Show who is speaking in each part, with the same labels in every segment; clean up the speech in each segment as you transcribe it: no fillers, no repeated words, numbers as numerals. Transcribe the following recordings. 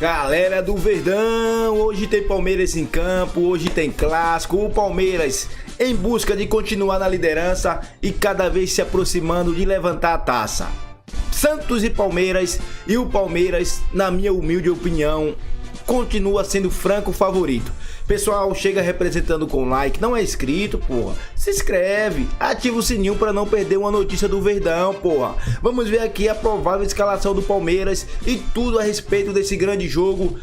Speaker 1: Galera do Verdão, hoje tem Palmeiras em campo, hoje tem clássico, o Palmeiras em busca de continuar na liderança e cada vez se aproximando de levantar a taça. Santos e Palmeiras, e o Palmeiras, na minha humilde opinião, continua sendo franco favorito. Pessoal, chega representando com like, não é inscrito, porra, se inscreve, ativa o sininho para não perder uma notícia do Verdão, porra. Vamos ver aqui a provável escalação do Palmeiras e tudo a respeito desse grande jogo,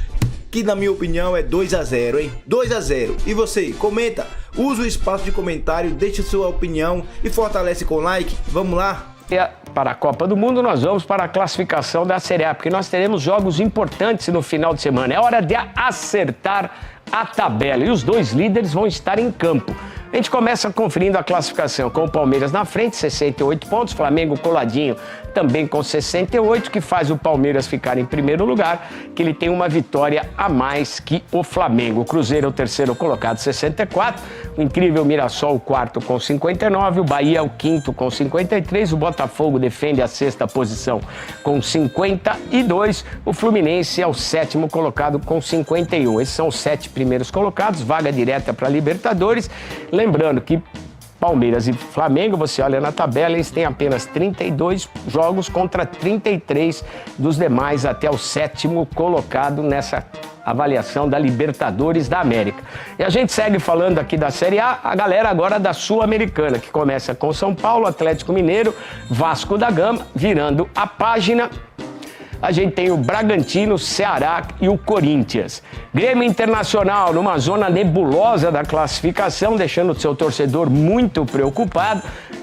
Speaker 1: que na minha opinião é 2-0, hein? 2-0. E você, comenta, usa o espaço de comentário, deixa sua opinião e fortalece com like. Vamos lá?
Speaker 2: Para a Copa do Mundo, nós vamos para a classificação da Série A, porque nós teremos jogos importantes no final de semana. É hora de acertar a tabela e os dois líderes vão estar em campo. A gente começa conferindo a classificação com o Palmeiras na frente, 68 pontos, Flamengo coladinho também com 68, que faz o Palmeiras ficar em primeiro lugar, que ele tem uma vitória a mais que o Flamengo. O Cruzeiro é o terceiro colocado, 64, o incrível Mirassol o quarto com 59, o Bahia é o quinto com 53, o Botafogo defende a sexta posição com 52, o Fluminense é o sétimo colocado com 51. Esses são os 7 primeiros colocados, vaga direta para Libertadores. Lembrando que Palmeiras e Flamengo, você olha na tabela, eles têm apenas 32 jogos contra 33 dos demais até o sétimo colocado nessa avaliação da Libertadores da América. E a gente segue falando aqui da Série A galera agora da Sul-Americana, que começa com São Paulo, Atlético Mineiro, Vasco da Gama, virando a página. A gente tem o Bragantino, Ceará e o Corinthians. Grêmio Internacional numa zona nebulosa da classificação, deixando o seu torcedor muito preocupado.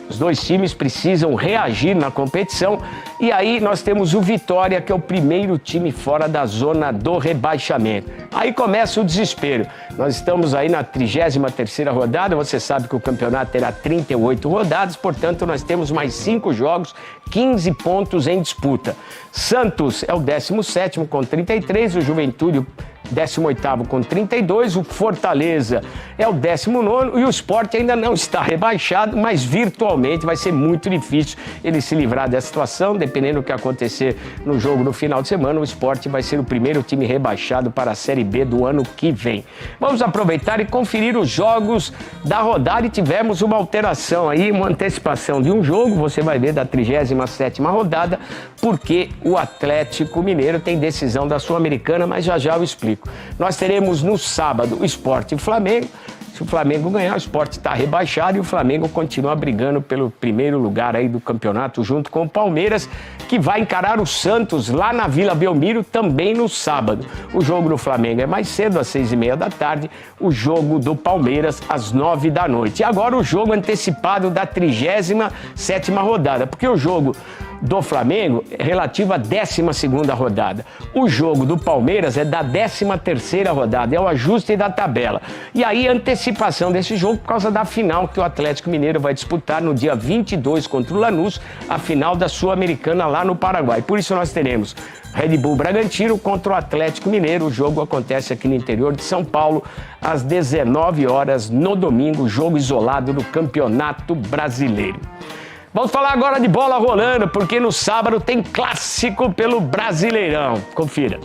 Speaker 2: Os dois times precisam reagir na competição. E aí nós temos o Vitória, que é o primeiro time fora da zona do rebaixamento. Aí começa o desespero. Nós estamos aí na 33ª rodada. Você sabe que o campeonato terá 38 rodadas, portanto nós temos mais 5 jogos, 15 pontos em disputa. Santos é o 17º com 33, o Juventude 18º com 32, o Fortaleza é o 19º e o Sport ainda não está rebaixado, mas virtualmente vai ser muito difícil ele se livrar dessa situação. Dependendo do que acontecer no jogo no final de semana, o Sport vai ser o primeiro time rebaixado para a Série B do ano que vem. Vamos aproveitar e conferir os jogos da rodada e tivemos uma alteração aí, uma antecipação de um jogo, você vai ver da 37ª rodada, porque o Atlético Mineiro tem decisão da Sul-Americana, mas já já eu explico. Nós teremos no sábado o Sport e Flamengo. Se o Flamengo ganhar, o Sport está rebaixado e o Flamengo continua brigando pelo primeiro lugar aí do campeonato junto com o Palmeiras, que vai encarar o Santos lá na Vila Belmiro também no sábado. O jogo do Flamengo é mais cedo, às 6h30 da tarde, o jogo do Palmeiras às 9 da noite. E agora o jogo antecipado da 37ª rodada, porque o jogo do Flamengo é relativo à 12ª rodada. O jogo do Palmeiras é da 13ª rodada, é o ajuste da tabela. E aí a antecipação desse jogo por causa da final que o Atlético Mineiro vai disputar no dia 22 contra o Lanús, a final da Sul-Americana lá no Paraguai. Por isso nós teremos Red Bull Bragantino contra o Atlético Mineiro. O jogo acontece aqui no interior de São Paulo, às 19 horas no domingo, jogo isolado do Campeonato Brasileiro. Vamos falar agora de bola rolando, porque no sábado tem clássico pelo Brasileirão. Confira.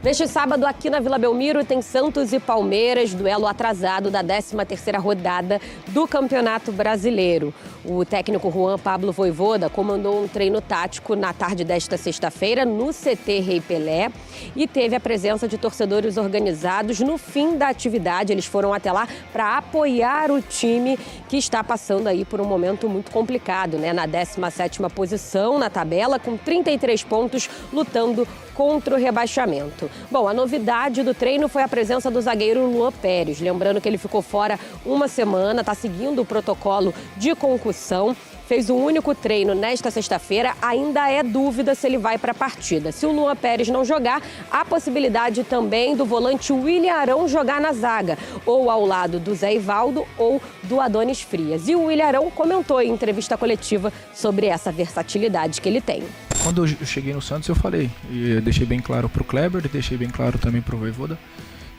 Speaker 3: Neste sábado, aqui na Vila Belmiro, tem Santos e Palmeiras, duelo atrasado da 13ª rodada do Campeonato Brasileiro. O técnico Juan Pablo Vojvoda comandou um treino tático na tarde desta sexta-feira no CT Rei Pelé e teve a presença de torcedores organizados. No fim da atividade, eles foram até lá para apoiar o time que está passando aí por um momento muito complicado, né? Na 17ª posição na tabela, com 33 pontos, lutando contra o rebaixamento. Bom, a novidade do treino foi a presença do zagueiro Luan Pérez. Lembrando que ele ficou fora uma semana, está seguindo o protocolo de concussão. Fez um único treino nesta sexta-feira, ainda é dúvida se ele vai para a partida. Se o Luan Pérez não jogar, há possibilidade também do volante William Arão jogar na zaga, ou ao lado do Zé Ivaldo ou do Adonis Frias. E o William Arão comentou em entrevista coletiva sobre essa versatilidade que ele tem.
Speaker 4: Quando eu cheguei no Santos, eu falei, e eu deixei bem claro pro Kleber, deixei bem claro também pro Vojvoda,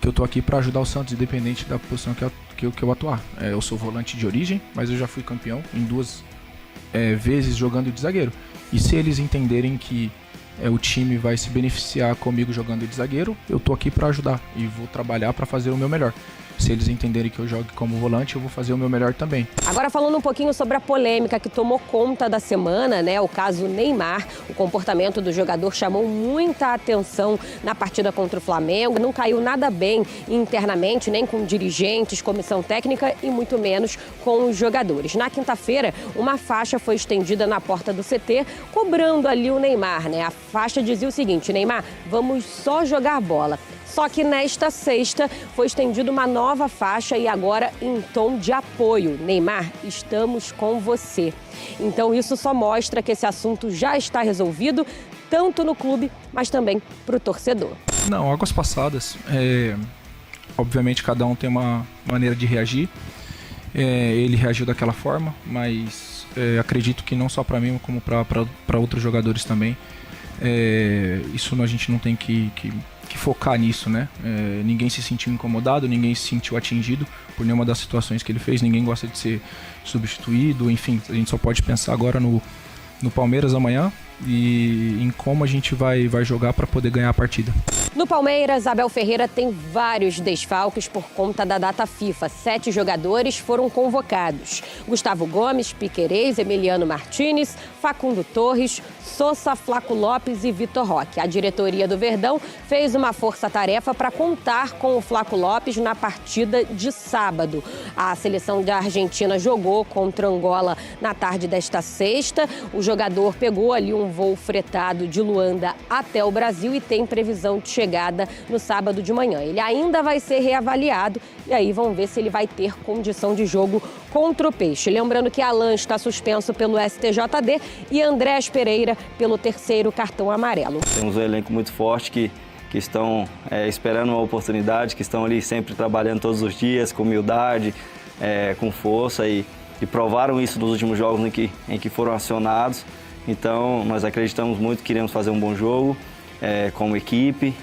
Speaker 4: que eu tô aqui para ajudar o Santos, independente da posição que eu atuar. Eu sou volante de origem, mas eu já fui campeão em 2 vezes jogando de zagueiro. E se eles entenderem que o time vai se beneficiar comigo jogando de zagueiro, eu tô aqui para ajudar e vou trabalhar para fazer o meu melhor. Se eles entenderem que eu jogo como volante, eu vou fazer o meu melhor também.
Speaker 3: Agora falando um pouquinho sobre a polêmica que tomou conta da semana, né? O caso Neymar, o comportamento do jogador chamou muita atenção na partida contra o Flamengo. Não caiu nada bem internamente, nem com dirigentes, comissão técnica e muito menos com os jogadores. Na quinta-feira, uma faixa foi estendida na porta do CT, cobrando ali o Neymar, né? A faixa dizia o seguinte: Neymar, vamos só jogar bola. Só que nesta sexta foi estendida uma nova faixa e agora em tom de apoio. Neymar, estamos com você. Então isso só mostra que esse assunto já está resolvido, tanto no clube, mas também para o torcedor.
Speaker 4: Não, águas passadas. Obviamente cada um tem uma maneira de reagir. Ele reagiu daquela forma, mas acredito que não só para mim, como para outros jogadores também. Isso a gente não tem que focar nisso, né? Ninguém se sentiu incomodado, ninguém se sentiu atingido por nenhuma das situações que ele fez, ninguém gosta de ser substituído, enfim, a gente só pode pensar agora no Palmeiras amanhã e em como a gente vai jogar para poder ganhar a partida.
Speaker 3: No Palmeiras, Abel Ferreira tem vários desfalques por conta da data FIFA. 7 jogadores foram convocados: Gustavo Gomes, Piquerez, Emiliano Martínez, Facundo Torres, Sousa, Flaco Lopes e Vitor Roque. A diretoria do Verdão fez uma força-tarefa para contar com o Flaco Lopes na partida de sábado. A seleção da Argentina jogou contra Angola na tarde desta sexta. O jogador pegou ali um voo fretado de Luanda até o Brasil e tem previsão de chegada no sábado de manhã. Ele ainda vai ser reavaliado e aí vão ver se ele vai ter condição de jogo contra o Peixe. Lembrando que Alan está suspenso pelo STJD e Andrés Pereira pelo 3º cartão amarelo.
Speaker 5: Temos um elenco muito forte que estão esperando uma oportunidade, que estão ali sempre trabalhando todos os dias, com humildade, com força e provaram isso nos últimos jogos em que foram acionados. Então, nós acreditamos muito que iremos fazer um bom jogo como equipe,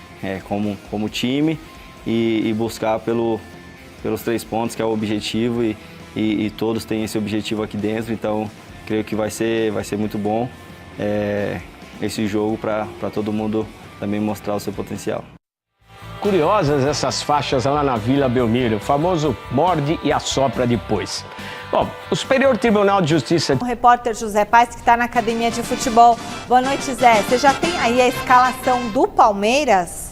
Speaker 5: como time e buscar pelos 3 pontos, que é o objetivo e todos têm esse objetivo aqui dentro. Então, creio que vai ser muito bom esse jogo para todo mundo também mostrar o seu potencial.
Speaker 2: Curiosas essas faixas lá na Vila Belmiro, o famoso morde e assopra depois. Bom, o Superior Tribunal de Justiça...
Speaker 6: O repórter José Paes, que está na Academia de Futebol. Boa noite, Zé. Você já tem aí a escalação do Palmeiras?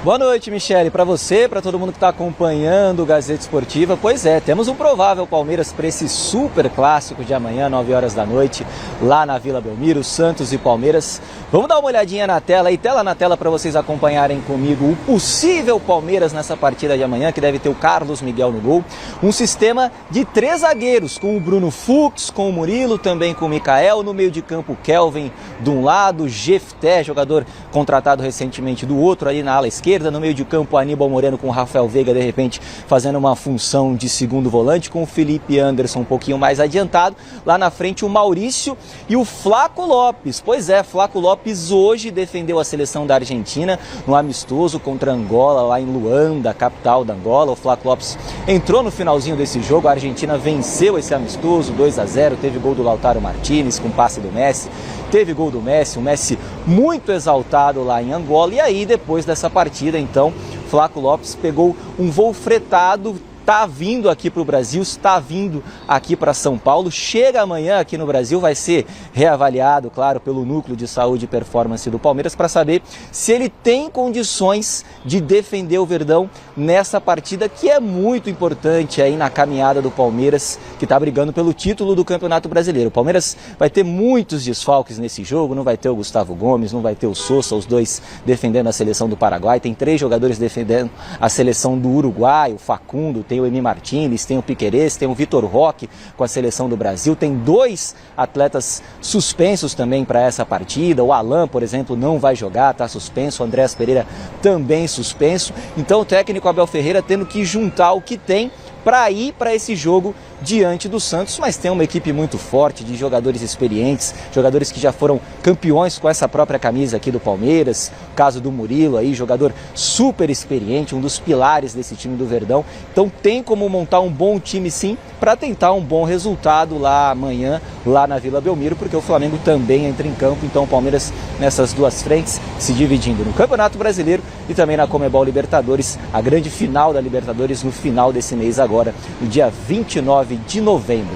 Speaker 7: Boa noite, Michele, para você, para todo mundo que está acompanhando o Gazeta Esportiva. Pois é, temos um provável Palmeiras para esse super clássico de amanhã, 9 horas da noite, lá na Vila Belmiro, Santos e Palmeiras. Vamos dar uma olhadinha na tela e tela na tela para vocês acompanharem comigo o possível Palmeiras nessa partida de amanhã, que deve ter o Carlos Miguel no gol. Um sistema de 3 zagueiros, com o Bruno Fux, com o Murilo, também com o Mikael. No meio de campo, o Kelvin de um lado, Jefté, jogador contratado recentemente, do outro, ali na ala esquerda. No meio de campo, Aníbal Moreno com o Rafael Veiga, de repente, fazendo uma função de segundo volante, com o Felipe Anderson um pouquinho mais adiantado. Lá na frente, o Maurício e o Flaco Lopes. Pois é, Flaco Lopes hoje defendeu a seleção da Argentina no amistoso contra Angola, lá em Luanda, capital da Angola. O Flaco Lopes entrou no finalzinho desse jogo. A Argentina venceu esse amistoso, 2-0. Teve gol do Lautaro Martínez com passe do Messi. Teve gol do Messi, o Messi muito exaltado lá em Angola. E aí, depois dessa partida, então, Flaco Lopes pegou um voo fretado, está vindo aqui para o Brasil, está vindo aqui para São Paulo, chega amanhã aqui no Brasil, vai ser reavaliado, claro, pelo Núcleo de Saúde e Performance do Palmeiras para saber se ele tem condições de defender o Verdão nessa partida que é muito importante aí na caminhada do Palmeiras, que está brigando pelo título do Campeonato Brasileiro. O Palmeiras vai ter muitos desfalques nesse jogo, não vai ter o Gustavo Gomes, não vai ter o Sousa, os dois defendendo a seleção do Paraguai, tem 3 jogadores defendendo a seleção do Uruguai, o Facundo, tem o Emi Martínez, tem o Piquerez, tem o Vitor Roque com a seleção do Brasil, tem 2 atletas suspensos também para essa partida. O Alan, por exemplo, não vai jogar, está suspenso, o Andrés Pereira também suspenso. Então o técnico Abel Ferreira tendo que juntar o que tem para ir para esse jogo diante do Santos, mas tem uma equipe muito forte de jogadores experientes, jogadores que já foram campeões com essa própria camisa aqui do Palmeiras, o caso do Murilo aí, jogador super experiente, um dos pilares desse time do Verdão. Então tem como montar um bom time sim, para tentar um bom resultado lá amanhã, lá na Vila Belmiro, porque o Flamengo também entra em campo. Então o Palmeiras nessas duas frentes, se dividindo no Campeonato Brasileiro e também na Conmebol Libertadores, a grande final da Libertadores no final desse mês agora, no dia 29 de novembro.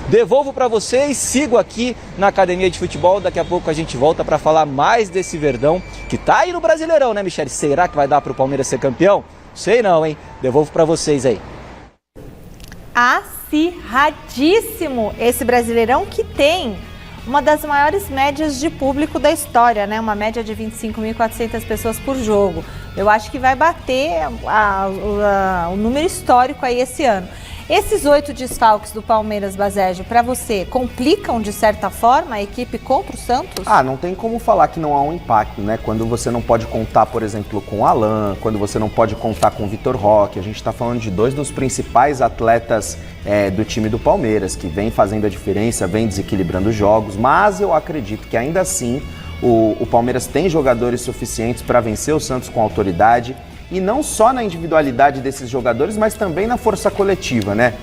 Speaker 7: Devolvo para vocês, sigo aqui na Academia de Futebol, daqui a pouco a gente volta para falar mais desse Verdão, que tá aí no Brasileirão, né, Michele? Será que vai dar para o Palmeiras ser campeão? Sei não, hein? Devolvo para vocês aí.
Speaker 6: Acirradíssimo esse Brasileirão, que tem uma das maiores médias de público da história, né? Uma média de 25.400 pessoas por jogo. Eu acho que vai bater o número histórico aí esse ano. Esses 8 desfalques do Palmeiras, Bazégio, para você, complicam de certa forma a equipe contra o Santos?
Speaker 8: Não tem como falar que não há um impacto, né? Quando você não pode contar, por exemplo, com o Alan, quando você não pode contar com o Vitor Roque, a gente está falando de 2 dos principais atletas do time do Palmeiras, que vem fazendo a diferença, vem desequilibrando os jogos, mas eu acredito que ainda assim o Palmeiras tem jogadores suficientes para vencer o Santos com autoridade. E não só na individualidade desses jogadores, mas também na força coletiva, né?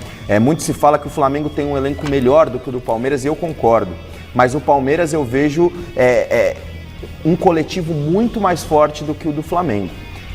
Speaker 8: Muito se fala que o Flamengo tem um elenco melhor do que o do Palmeiras, e eu concordo. Mas o Palmeiras eu vejo um coletivo muito mais forte do que o do Flamengo.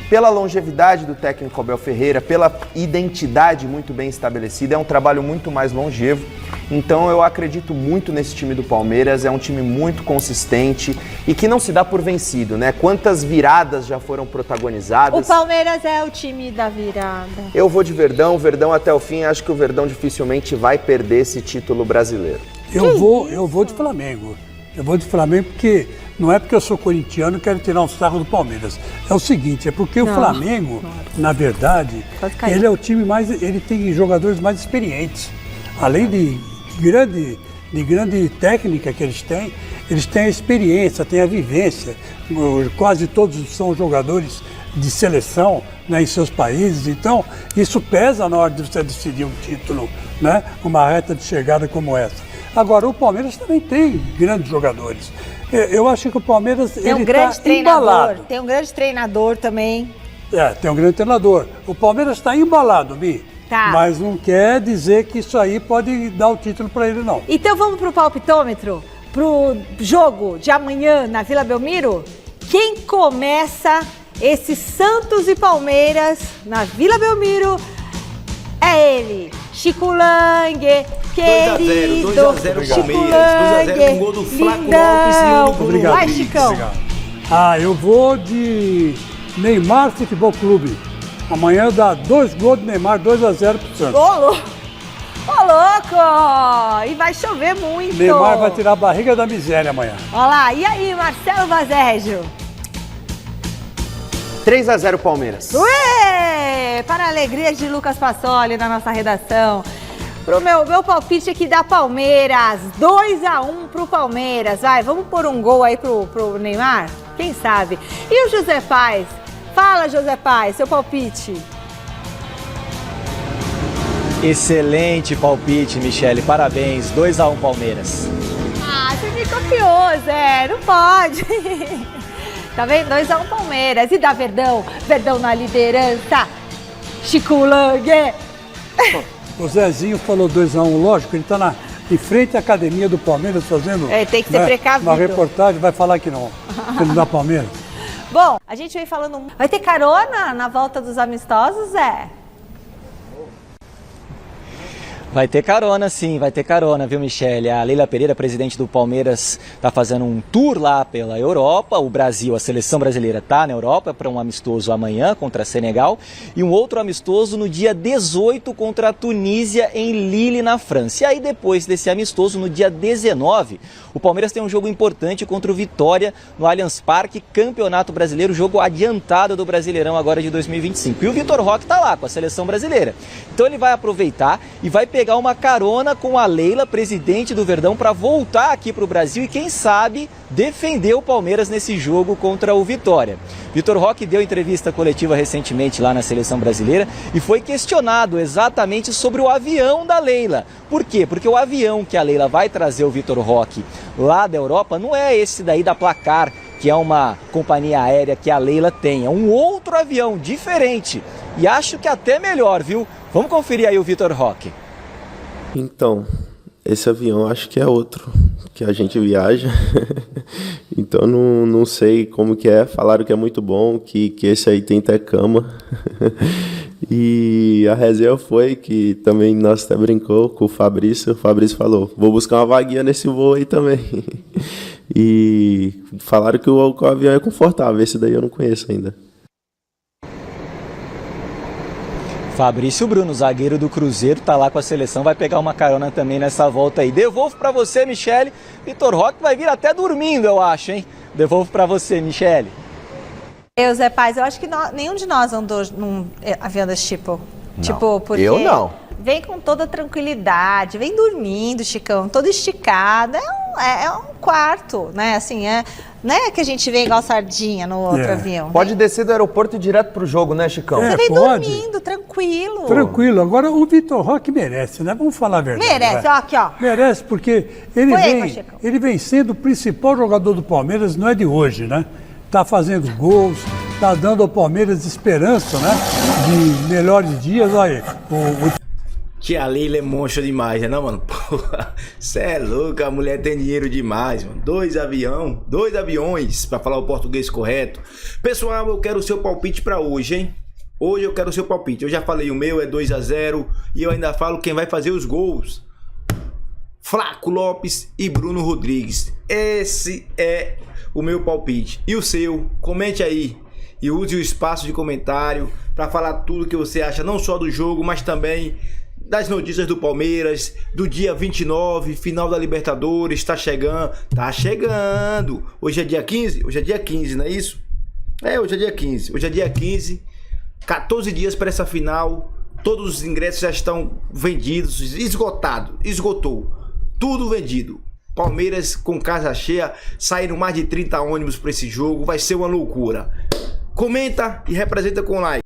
Speaker 8: Pela longevidade do técnico Abel Ferreira, pela identidade muito bem estabelecida, é um trabalho muito mais longevo. Então eu acredito muito nesse time do Palmeiras, é um time muito consistente e que não se dá por vencido, né? Quantas viradas já foram protagonizadas.
Speaker 6: O Palmeiras é o time da virada.
Speaker 8: Eu vou de Verdão até o fim, acho que o Verdão dificilmente vai perder esse título brasileiro.
Speaker 9: Eu vou de Flamengo. Eu vou de Flamengo porque não é porque eu sou corintiano que quero tirar um sarro do Palmeiras. É o seguinte, é porque o Flamengo, na verdade, ele é o time mais, ele tem jogadores mais experientes. Além de grande técnica que eles têm a experiência, têm a vivência. Quase todos são jogadores de seleção, né, em seus países. Então, isso pesa na hora de você decidir um título, né, uma reta de chegada como essa. Agora, o Palmeiras também tem grandes jogadores. Eu acho que o Palmeiras
Speaker 6: tem um grande treinador. Tem um grande treinador também.
Speaker 9: Tem um grande treinador. O Palmeiras está embalado, Bi.
Speaker 6: Tá.
Speaker 9: Mas não quer dizer que isso aí pode dar o título para ele, não.
Speaker 6: Então vamos pro palpitômetro? Pro jogo de amanhã na Vila Belmiro? Quem começa esse Santos e Palmeiras na Vila Belmiro é ele, Chico Lange, querido.
Speaker 1: 2x0 Palmeiras, 2x0 com gol do Flaco Lopes e um do
Speaker 9: Obrigado.
Speaker 6: Vai, Chicão.
Speaker 9: Eu vou de Neymar Futebol Clube. Amanhã dá 2 gols de Neymar, 2x0 pro Santos.
Speaker 6: Ô, louco! E vai chover muito.
Speaker 9: Neymar vai tirar a barriga da miséria amanhã.
Speaker 6: Olha lá, e aí, Marcelo Bazégio?
Speaker 8: 3x0 Palmeiras.
Speaker 6: Ué! Para a alegria de Lucas Passoli na nossa redação. Pro meu palpite aqui da Palmeiras, 2x1 pro Palmeiras. Vai, vamos pôr um gol aí pro Neymar? Quem sabe? E o José Paz? Fala, José Paz, seu palpite.
Speaker 7: Excelente palpite, Michele. Parabéns. 2x1 Palmeiras.
Speaker 6: Você me copiou, Zé. Não pode. Tá vendo? 2x1 Palmeiras. E da Verdão? Verdão na liderança. Chico Lange.
Speaker 9: O Zezinho falou 2x1, lógico, ele tá em frente à academia do Palmeiras fazendo...
Speaker 6: tem que ser precavido.
Speaker 9: Uma reportagem, vai falar que não dá Palmeiras.
Speaker 6: Bom, a gente vem falando... Vai ter carona na volta dos amistosos, Zé?
Speaker 7: Vai ter carona, sim, vai ter carona, viu, Michele? A Leila Pereira, presidente do Palmeiras, está fazendo um tour lá pela Europa. O Brasil, a seleção brasileira, está na Europa para um amistoso amanhã contra Senegal e um outro amistoso no dia 18 contra a Tunísia em Lille, na França. E aí, depois desse amistoso, no dia 19, o Palmeiras tem um jogo importante contra o Vitória no Allianz Parque, Campeonato Brasileiro, jogo adiantado do Brasileirão agora de 2025. E o Vitor Roque está lá com a seleção brasileira. Então ele vai aproveitar e vai pegar pegar uma carona com a Leila, presidente do Verdão, para voltar aqui para o Brasil e, quem sabe, defender o Palmeiras nesse jogo contra o Vitória. Vitor Roque deu entrevista coletiva recentemente lá na Seleção Brasileira e foi questionado exatamente sobre o avião da Leila. Por quê? Porque o avião que a Leila vai trazer o Vitor Roque lá da Europa não é esse daí da Placar, que é uma companhia aérea que a Leila tem. É um outro avião diferente e acho que até melhor, viu? Vamos conferir aí o Vitor Roque.
Speaker 10: Então, esse avião acho que é outro que a gente viaja, então não sei como que é. Falaram que é muito bom, que esse aí tem até cama. E a resenha foi que também nós até brincou com o Fabrício falou, vou buscar uma vaguinha nesse voo aí também. E falaram que o avião é confortável, esse daí eu não conheço ainda.
Speaker 7: Fabrício Bruno, zagueiro do Cruzeiro, tá lá com a seleção, vai pegar uma carona também nessa volta aí. Devolvo para você, Michele. Vitor Roque vai vir até dormindo, eu acho, hein? Devolvo para você, Michele.
Speaker 6: Zé Paz, eu acho que nenhum de nós andou num avião desse tipo.
Speaker 8: Não.
Speaker 6: Tipo, porque
Speaker 8: Eu não.
Speaker 6: Vem com toda tranquilidade, vem dormindo, Chicão, todo esticado. É um quarto, né? Assim, não é que a gente vem igual sardinha no outro avião.
Speaker 8: Pode descer do aeroporto e ir direto pro jogo, né, Chicão?
Speaker 6: Você vem
Speaker 9: pode.
Speaker 6: dormindo, tranquilo.
Speaker 9: Tranquilo. Agora, o Vitor Roque merece, né? Vamos falar a verdade.
Speaker 6: Merece, ó, aqui, ó.
Speaker 9: Merece, porque ele vem sendo o principal jogador do Palmeiras, não é de hoje, né? Tá fazendo gols, tá dando ao Palmeiras esperança, né? De melhores dias. Olha aí,
Speaker 1: Tia Leila é monstro demais, né, não, mano? Porra, cê é louco, a mulher tem dinheiro demais, mano. Dois aviões, pra falar o português correto. Pessoal, eu quero o seu palpite pra hoje, hein? Hoje eu quero o seu palpite. Eu já falei, o meu é 2-0 e eu ainda falo quem vai fazer os gols. Flaco Lopes e Bruno Rodrigues. Esse é o meu palpite. E o seu? Comente aí. E use o espaço de comentário pra falar tudo que você acha, não só do jogo, mas também das notícias do Palmeiras, do dia 29, final da Libertadores, tá chegando. Hoje é dia 15? Hoje é dia 15, não é isso? Hoje é dia 15. Hoje é dia 15, 14 dias para essa final, todos os ingressos já estão vendidos, esgotou, tudo vendido. Palmeiras com casa cheia, saíram mais de 30 ônibus para esse jogo, vai ser uma loucura. Comenta e representa com like.